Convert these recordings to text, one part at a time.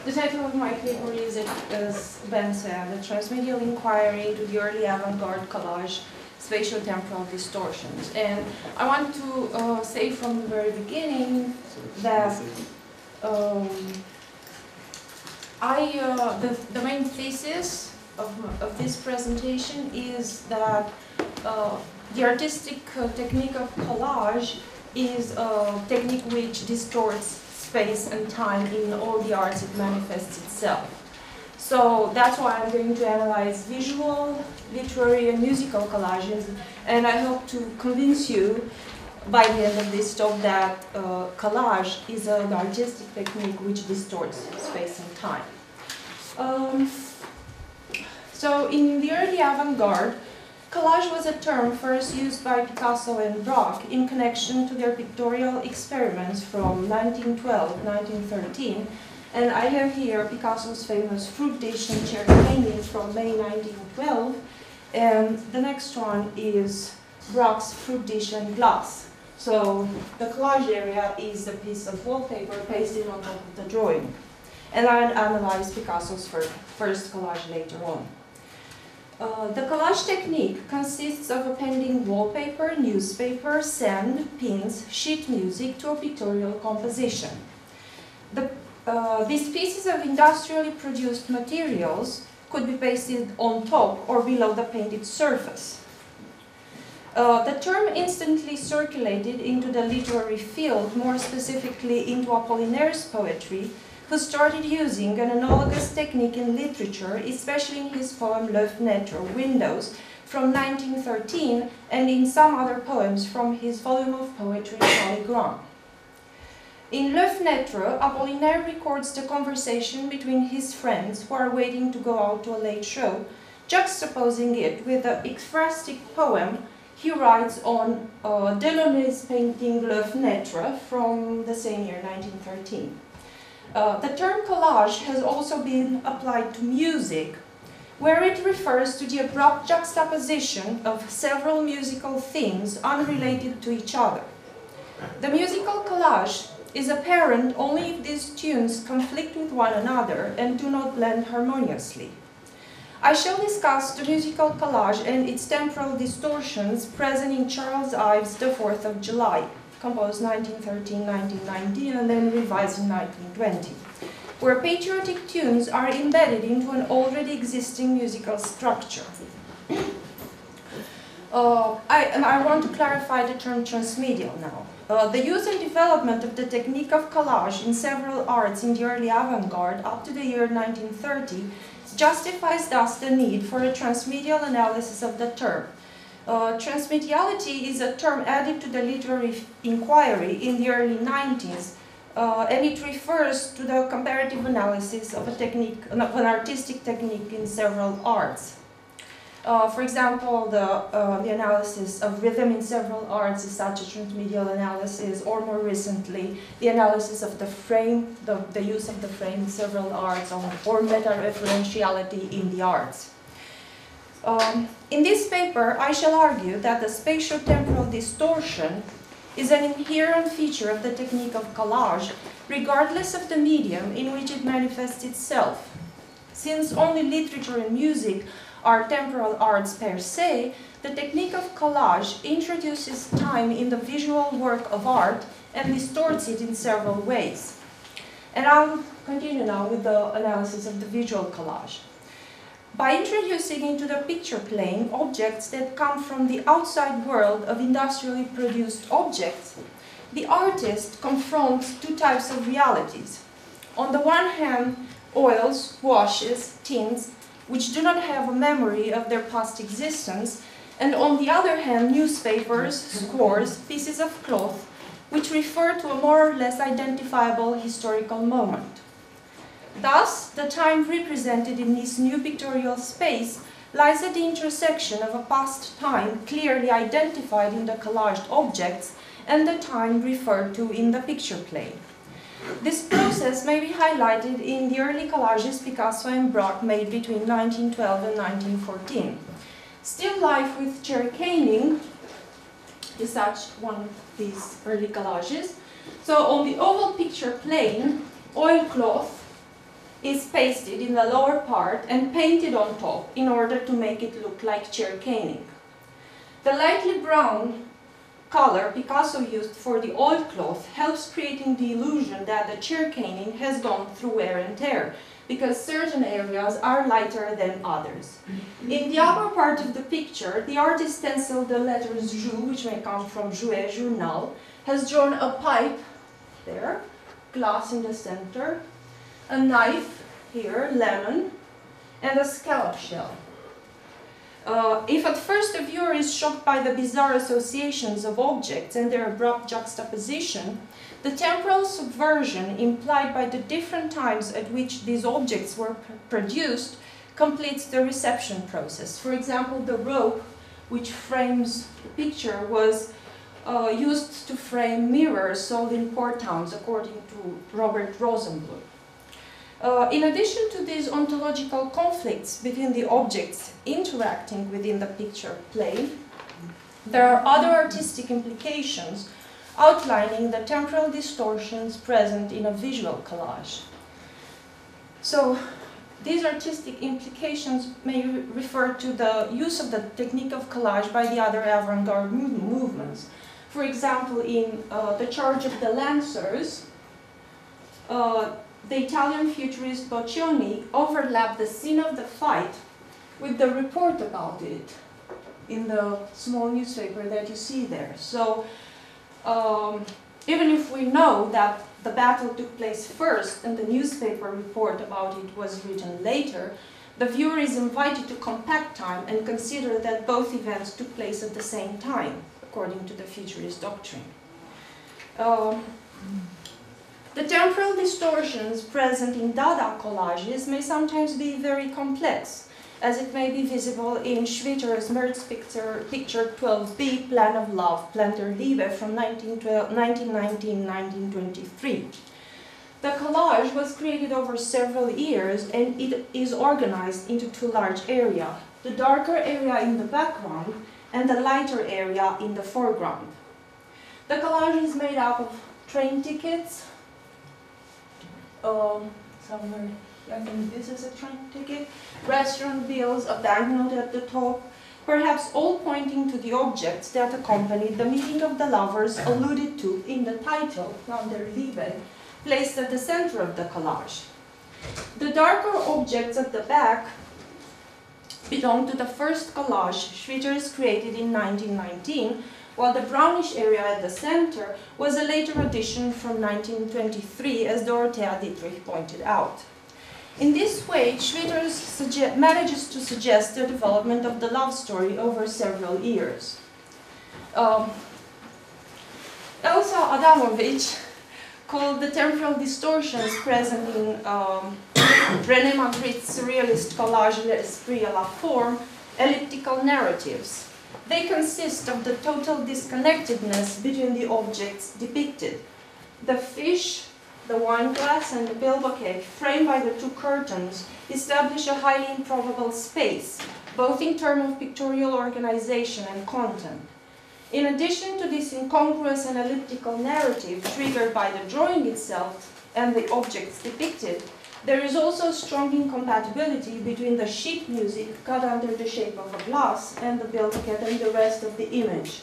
The title of my paper is, as Ben said, a Trasmedial inquiry into the early avant-garde collage, spatiotemporal distortions. And I want to say from the very beginning that the main thesis of this presentation is that the artistic technique of collage is a technique which distorts space and time in all the arts it manifests itself. So that's why I'm going to analyze visual, literary and musical collages, and I hope to convince you by the end of this talk that collage is an artistic technique which distorts space and time. So in the early avant-garde, collage was a term first used by Picasso and Braque in connection to their pictorial experiments from 1912-1913, and I have here Picasso's famous fruit dish and cherry painting from May 1912, and the next one is Braque's fruit dish and glass. So the collage area is a piece of wallpaper pasted on top of the drawing, and I'll analyze Picasso's first collage later on. The collage technique consists of appending wallpaper, newspaper, sand, pins, sheet music to a pictorial composition. These pieces of industrially produced materials could be pasted on top or below the painted surface. The term instantly circulated into the literary field, more specifically into Apollinaire's poetry, who started using an analogous technique in literature, especially in his poem Le Fenêtre, Windows, from 1913, and in some other poems from his volume of poetry, Polygram. In Le Fenêtre, Apollinaire records the conversation between his friends who are waiting to go out to a late show, juxtaposing it with the ekphrastic poem he writes on Delaunay's painting Le Fenêtre from the same year, 1913. The term collage has also been applied to music, where it refers to the abrupt juxtaposition of several musical themes unrelated to each other. The musical collage is apparent only if these tunes conflict with one another and do not blend harmoniously. I shall discuss the musical collage and its temporal distortions present in Charles Ives' The 4th of July, composed 1913-1919 and then revised in 1920, where patriotic tunes are embedded into an already existing musical structure. I want to clarify the term transmedial now. The use and development of the technique of collage in several arts in the early avant-garde up to the year 1930 justifies thus the need for a transmedial analysis of the term. Transmediality is a term added to the literary inquiry in the early 90s, and it refers to the comparative analysis of an artistic technique in several arts. For example, the analysis of rhythm in several arts is such a transmedial analysis, or more recently, the analysis of the frame, the use of the frame in several arts, or meta-referentiality in the arts. In this paper, I shall argue that the spatiotemporal distortion is an inherent feature of the technique of collage, regardless of the medium in which it manifests itself. Since only literature and music are temporal arts per se, the technique of collage introduces time in the visual work of art and distorts it in several ways. And I'll continue now with the analysis of the visual collage. By introducing into the picture plane objects that come from the outside world of industrially produced objects, the artist confronts two types of realities. On the one hand, oils, washes, tints, which do not have a memory of their past existence, and on the other hand, newspapers, scores, pieces of cloth, which refer to a more or less identifiable historical moment. Thus, the time represented in this new pictorial space lies at the intersection of a past time clearly identified in the collaged objects and the time referred to in the picture plane. This process may be highlighted in the early collages Picasso and Braque made between 1912 and 1914. Still Life with Cherry Caning is such one of these early collages. So on the oval picture plane, oilcloth is pasted in the lower part and painted on top in order to make it look like chair caning. The lightly brown color Picasso used for the oilcloth helps creating the illusion that the chair caning has gone through wear and tear, because certain areas are lighter than others. In the upper part of the picture, the artist stenciled the letters Jou, which may come from jouer, journal, has drawn a pipe there, glass in the center, a knife here, lemon, and a scallop shell. If at first the viewer is shocked by the bizarre associations of objects and their abrupt juxtaposition, the temporal subversion implied by the different times at which these objects were produced completes the reception process. For example, the rope which frames the picture was used to frame mirrors sold in poor towns, according to Robert Rosenblum. In addition to these ontological conflicts between the objects interacting within the picture plane, there are other artistic implications outlining the temporal distortions present in a visual collage. So, these artistic implications may refer to the use of the technique of collage by the other avant-garde movements. For example, in The Charge of the Lancers, the Italian futurist Boccioni overlapped the scene of the fight with the report about it in the small newspaper that you see there. So, even if we know that the battle took place first and the newspaper report about it was written later, the viewer is invited to compact time and consider that both events took place at the same time, according to the futurist doctrine. The temporal distortions present in Dada collages may sometimes be very complex, as it may be visible in Schwitter's Merz picture 12b, Plan of Love, Plan der Liebe, from 1919-1923. The collage was created over several years and it is organized into two large areas, the darker area in the background and the lighter area in the foreground. The collage is made up of train tickets, somewhere, I think this is a train ticket, restaurant bills, a banknote at the top, perhaps all pointing to the objects that accompanied the meeting of the lovers alluded to in the title, Plan der Liebe, placed at the center of the collage. The darker objects at the back belong to the first collage Schwitter's created in 1919, while the brownish area at the center was a later addition from 1923, as Dorothea Dietrich pointed out. In this way, Schwitter manages to suggest the development of the love story over several years. Elsa Adamovich called the temporal distortions present in René Magritte's surrealist collage L'Esprit à la Forme elliptical narratives. They consist of the total disconnectedness between the objects depicted. The fish, the wine glass, and the bill bouquet, framed by the two curtains, establish a highly improbable space, both in terms of pictorial organization and content. In addition to this incongruous and elliptical narrative triggered by the drawing itself and the objects depicted, there is also strong incompatibility between the sheet music cut under the shape of a glass and the bill bouquet and the rest of the image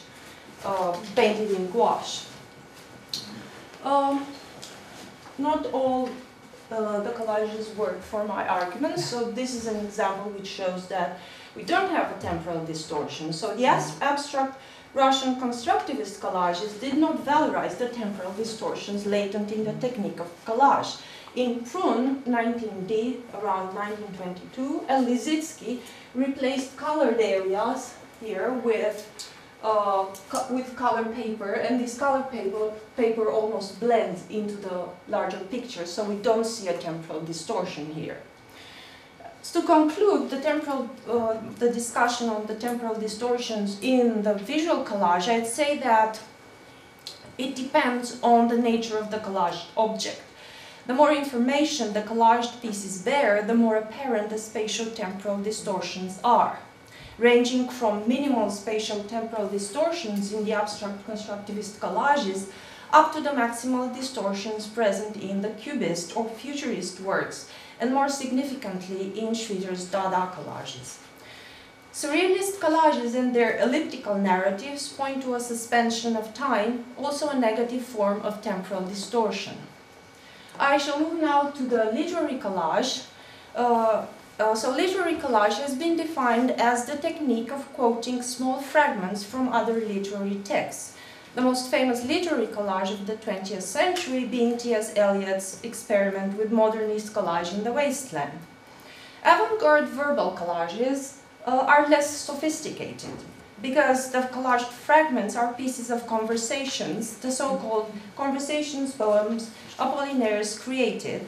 painted in gouache. Not all the collages work for my argument, so this is an example which shows that we don't have a temporal distortion. So the abstract Russian constructivist collages did not valorize the temporal distortions latent in the technique of collage. In Prun, 19D, around 1922, and Lizitsky replaced colored areas here with color paper, and this color paper almost blends into the larger picture, so we don't see a temporal distortion here. So to conclude the discussion on the temporal distortions in the visual collage, I'd say that it depends on the nature of the collaged object. The more information the collaged pieces bear, the more apparent the spatial-temporal distortions are, ranging from minimal spatial-temporal distortions in the abstract constructivist collages up to the maximal distortions present in the Cubist or Futurist works, and more significantly in Schwitters' Dada collages. Surrealist collages and their elliptical narratives point to a suspension of time, also a negative form of temporal distortion. I shall move now to the literary collage. So literary collage has been defined as the technique of quoting small fragments from other literary texts. The most famous literary collage of the 20th century being T.S. Eliot's experiment with modernist collage in the wasteland. Avant-garde verbal collages are less sophisticated, because the collaged fragments are pieces of conversations, the so-called conversations poems Apollinaire created,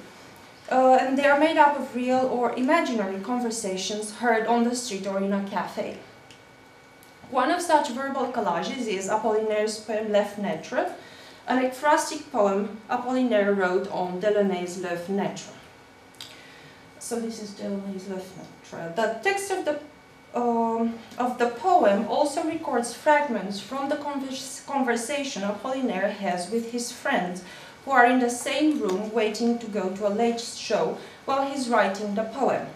and they are made up of real or imaginary conversations heard on the street or in a cafe. One of such verbal collages is Apollinaire's poem Les Fenêtres, an ekphrastic poem Apollinaire wrote on Delaunay's Les Fenêtres. So this is Delaunay's Les Fenêtres. The text of the poem also records fragments from the conversation Apollinaire has with his friends, who are in the same room waiting to go to a late show while he's writing the poem.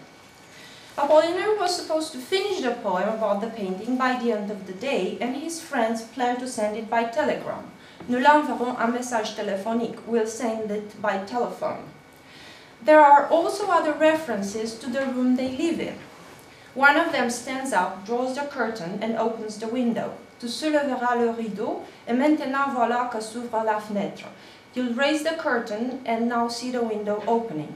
Apollinaire was supposed to finish the poem about the painting by the end of the day, and his friends planned to send it by telegram. Nous l'enverrons un message téléphonique. We'll send it by telephone. There are also other references to the room they live in. One of them stands up, draws the curtain, and opens the window. Tu soulèveras le rideau, et maintenant voilà que s'ouvre la fenêtre. You'll raise the curtain, and now see the window opening.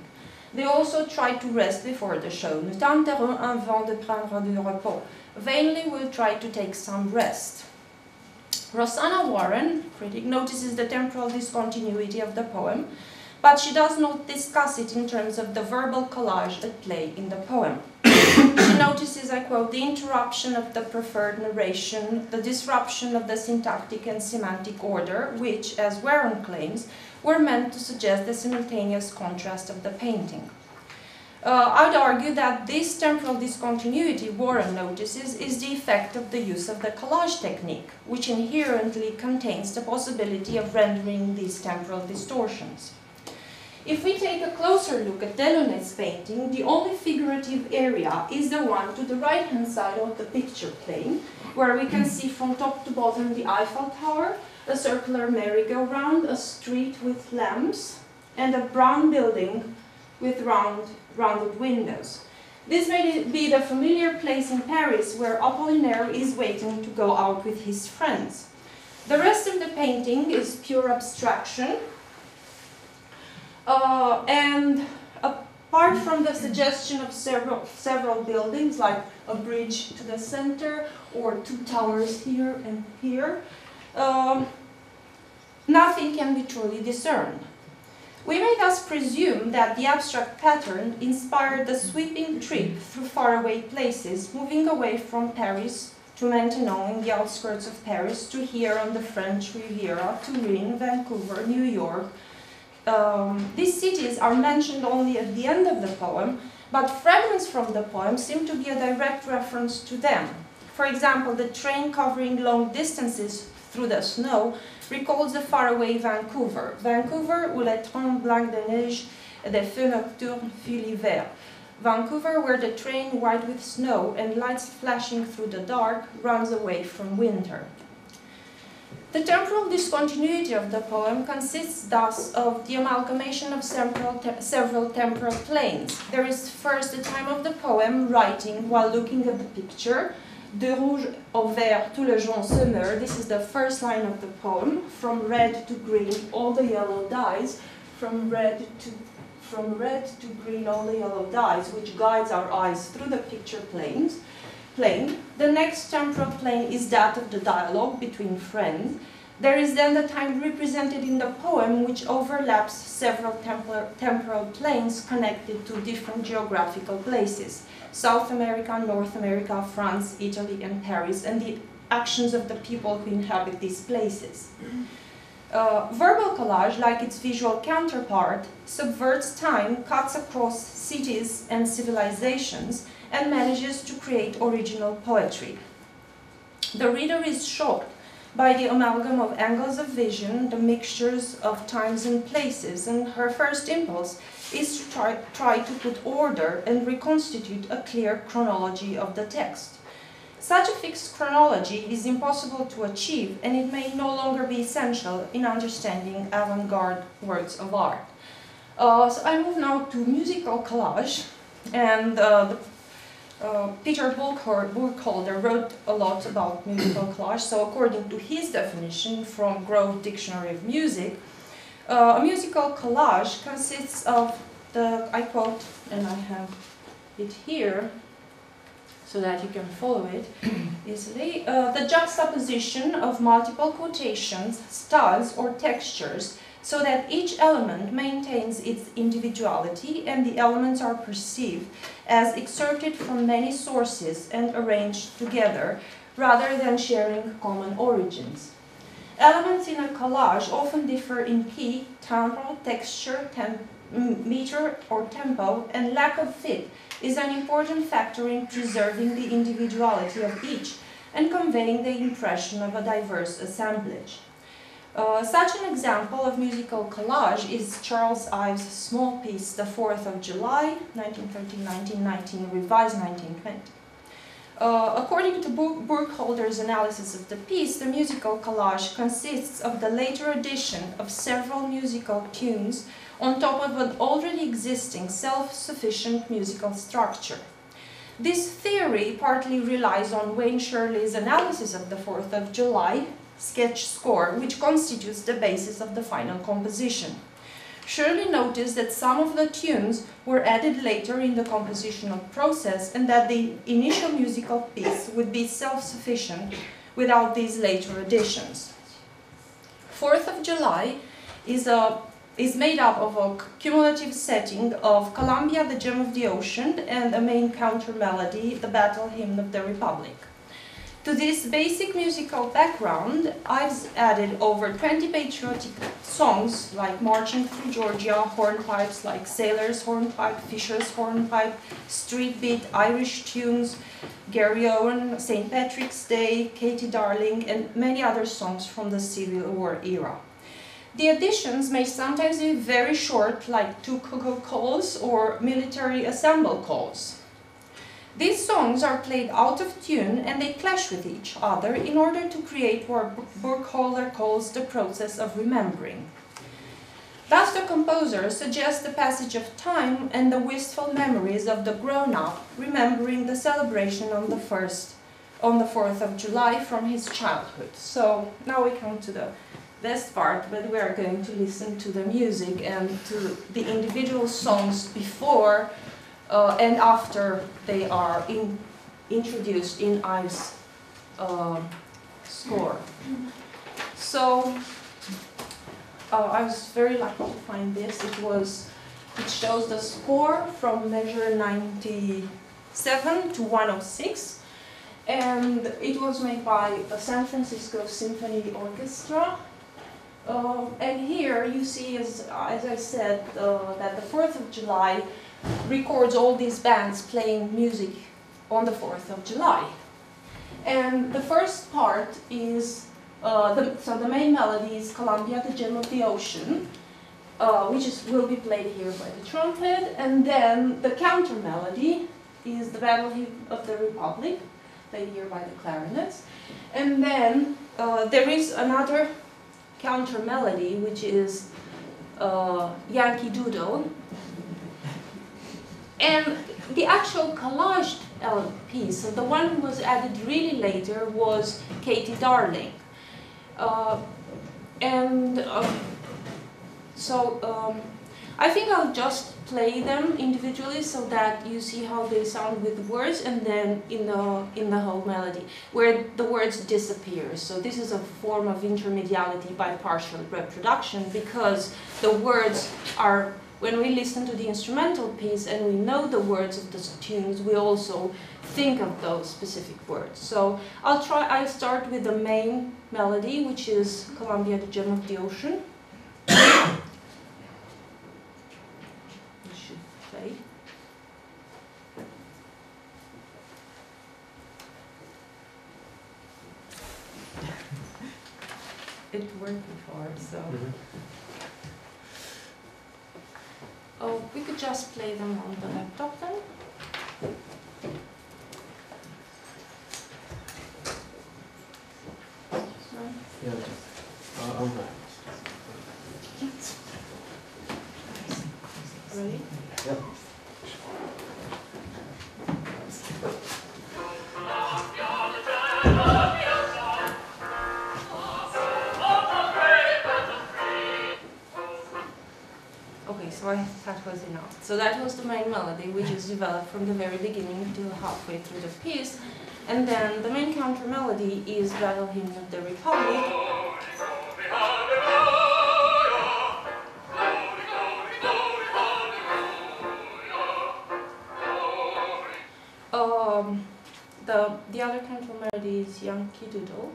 They also try to rest before the show. Nous tenterons en vain de prendre du repos. Vainly we'll try to take some rest. Rosanna Warren, critic, notices the temporal discontinuity of the poem, but she does not discuss it in terms of the verbal collage at play in the poem. She notices, I quote, the interruption of the preferred narration, the disruption of the syntactic and semantic order, which, as Warren claims, were meant to suggest the simultaneous contrast of the painting. I'd argue that this temporal discontinuity Warren notices is the effect of the use of the collage technique, which inherently contains the possibility of rendering these temporal distortions. If we take a closer look at Delaunay's painting, the only figurative area is the one to the right-hand side of the picture plane, where we can see from top to bottom the Eiffel Tower, a circular merry-go-round, a street with lamps, and a brown building with rounded windows. This may be the familiar place in Paris where Apollinaire is waiting to go out with his friends. The rest of the painting is pure abstraction, and apart from the suggestion of several buildings, like a bridge to the center or two towers here and here, nothing can be truly discerned. We may thus presume that the abstract pattern inspired the sweeping trip through faraway places, moving away from Paris to Maintenon in the outskirts of Paris, to here on the French Riviera, Turin, Vancouver, New York. These cities are mentioned only at the end of the poem, but fragments from the poem seem to be a direct reference to them. For example, the train covering long distances through the snow recalls the faraway Vancouver. Vancouver, où les trains blancs de neige et des feux nocturnes fuient l'hiver. Vancouver, where the train white with snow and lights flashing through the dark runs away from winter. The temporal discontinuity of the poem consists thus of the amalgamation of several temporal planes. There is first the time of the poem, writing while looking at the picture. De rouge au vert, tout le jaune se meurt. This is the first line of the poem. From red to green, all the yellow dies. From red to green, all the yellow dies, which guides our eyes through the picture plane. The next temporal plane is that of the dialogue between friends. There is then the time represented in the poem, which overlaps several temporal planes connected to different geographical places: South America, North America, France, Italy, and Paris, and the actions of the people who inhabit these places. Verbal collage, like its visual counterpart, subverts time, cuts across cities and civilizations, and manages to create original poetry. The reader is shocked by the amalgam of angles of vision, the mixtures of times and places, and her first impulse is to try to put order and reconstitute a clear chronology of the text. Such a fixed chronology is impossible to achieve, and it may no longer be essential in understanding avant-garde works of art. So I move now to musical collage, and Peter Burkholder wrote a lot about musical collage. So according to his definition from Grove Dictionary of Music, a musical collage consists of the, I quote, and I have it here so that you can follow it easily, the juxtaposition of multiple quotations, styles or textures so that each element maintains its individuality and the elements are perceived as excerpted from many sources and arranged together rather than sharing common origins. Elements in a collage often differ in key, tempo, texture, meter or tempo, and lack of fit is an important factor in preserving the individuality of each and conveying the impression of a diverse assemblage. Such an example of musical collage is Charles Ives' small piece, The 4th of July, 1913-1919, revised 1920. According to Burkholder's analysis of the piece, the musical collage consists of the later addition of several musical tunes on top of an already existing self-sufficient musical structure. This theory partly relies on Wayne Shirley's analysis of the 4th of July sketch score, which constitutes the basis of the final composition. Shirley noticed that some of the tunes were added later in the compositional process and that the initial musical piece would be self-sufficient without these later additions. 4th of July is made up of a cumulative setting of Columbia, the Gem of the Ocean, and a main counter melody, the Battle Hymn of the Republic. To this basic musical background, I've added over 20 patriotic songs like Marching Through Georgia, hornpipes like Sailor's Hornpipe, Fisher's Hornpipe, Street Beat, Irish tunes, Gary Owen, St. Patrick's Day, Katie Darling, and many other songs from the Civil War era. The additions may sometimes be very short, like two cuckoo calls or military assemble calls. These songs are played out of tune and they clash with each other in order to create what Burkholder calls the process of remembering. Thus the composer suggests the passage of time and the wistful memories of the grown-up remembering the celebration on the 4th of July from his childhood. So now we come to the best part, but we are going to listen to the music and to the individual songs before and after they are introduced in Ives' score. So I was very lucky to find this. It shows the score from measure 97 to 106, and it was made by the San Francisco Symphony Orchestra. And here you see, as I said, that the 4th of July records all these bands playing music on the 4th of July. And the first part is, so the main melody is Columbia, the Gem of the Ocean, which will be played here by the trumpet, and then the counter melody is the Battle Hymn of the Republic, played here by the clarinets. And then there is another counter melody, which is Yankee Doodle. And the actual collaged piece, so the one who was added really later, was Katie Darling. I think I'll just play them individually so that you see how they sound with words, and then in the whole melody, where the words disappear. So this is a form of intermediality by partial reproduction, because the words are, when we listen to the instrumental piece and we know the words of the tunes, we also think of those specific words. So I'll start with the main melody, which is Columbia, the Gem of the Ocean. It should play. working for, so. Oh, we could just play them on the laptop then. Yeah, Ready? Yeah. Okay, so I that was enough. So that was the main melody, which is developed from the very beginning till halfway through the piece. And then the main counter melody is Battle Hymn of the Republic. The other counter melody is Yankee Doodle.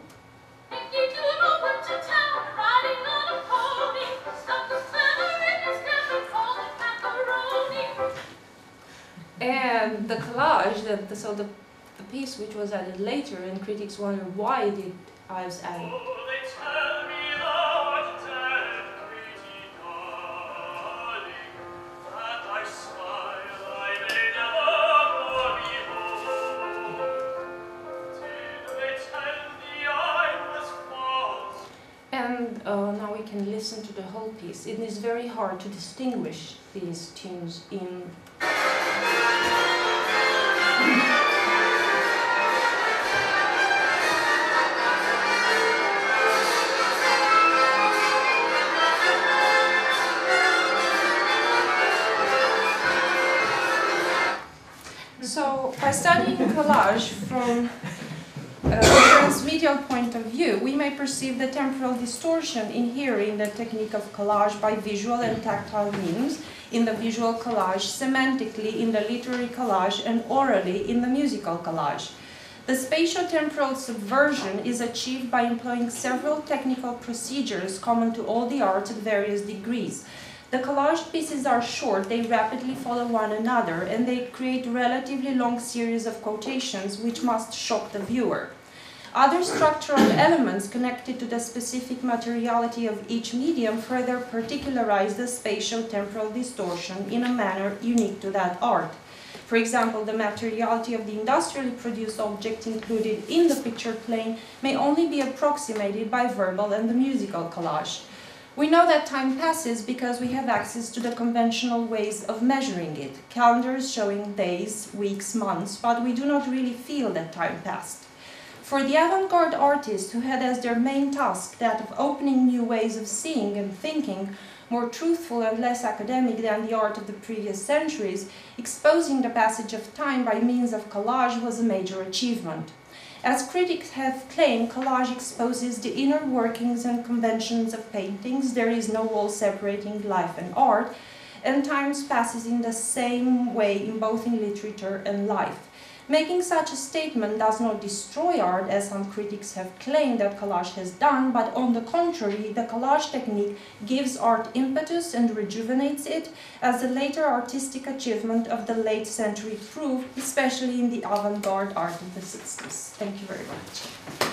And the collage, the piece which was added later, and critics wonder why I was added. And now we can listen to the whole piece. It is very hard to distinguish these tunes in. So, by studying collage from a transmedial point of view, we may perceive the temporal distortion inherent in the technique of collage by visual and tactile means, in the visual collage, semantically in the literary collage, and orally in the musical collage. The spatiotemporal subversion is achieved by employing several technical procedures common to all the arts at various degrees. The collage pieces are short, they rapidly follow one another, and they create relatively long series of quotations which must shock the viewer. Other structural elements connected to the specific materiality of each medium further particularize the spatio-temporal distortion in a manner unique to that art. For example, the materiality of the industrially produced object included in the picture plane may only be approximated by verbal and the musical collage. We know that time passes because we have access to the conventional ways of measuring it, calendars showing days, weeks, months, but we do not really feel that time passed. For the avant-garde artists who had as their main task that of opening new ways of seeing and thinking, more truthful and less academic than the art of the previous centuries, exposing the passage of time by means of collage was a major achievement. As critics have claimed, collage exposes the inner workings and conventions of paintings. There is no wall separating life and art, and time passes in the same way in both in literature and life. Making such a statement does not destroy art, as some critics have claimed that collage has done, but on the contrary, the collage technique gives art impetus and rejuvenates it, as the later artistic achievement of the late century proved, especially in the avant-garde art of the 60s. Thank you very much.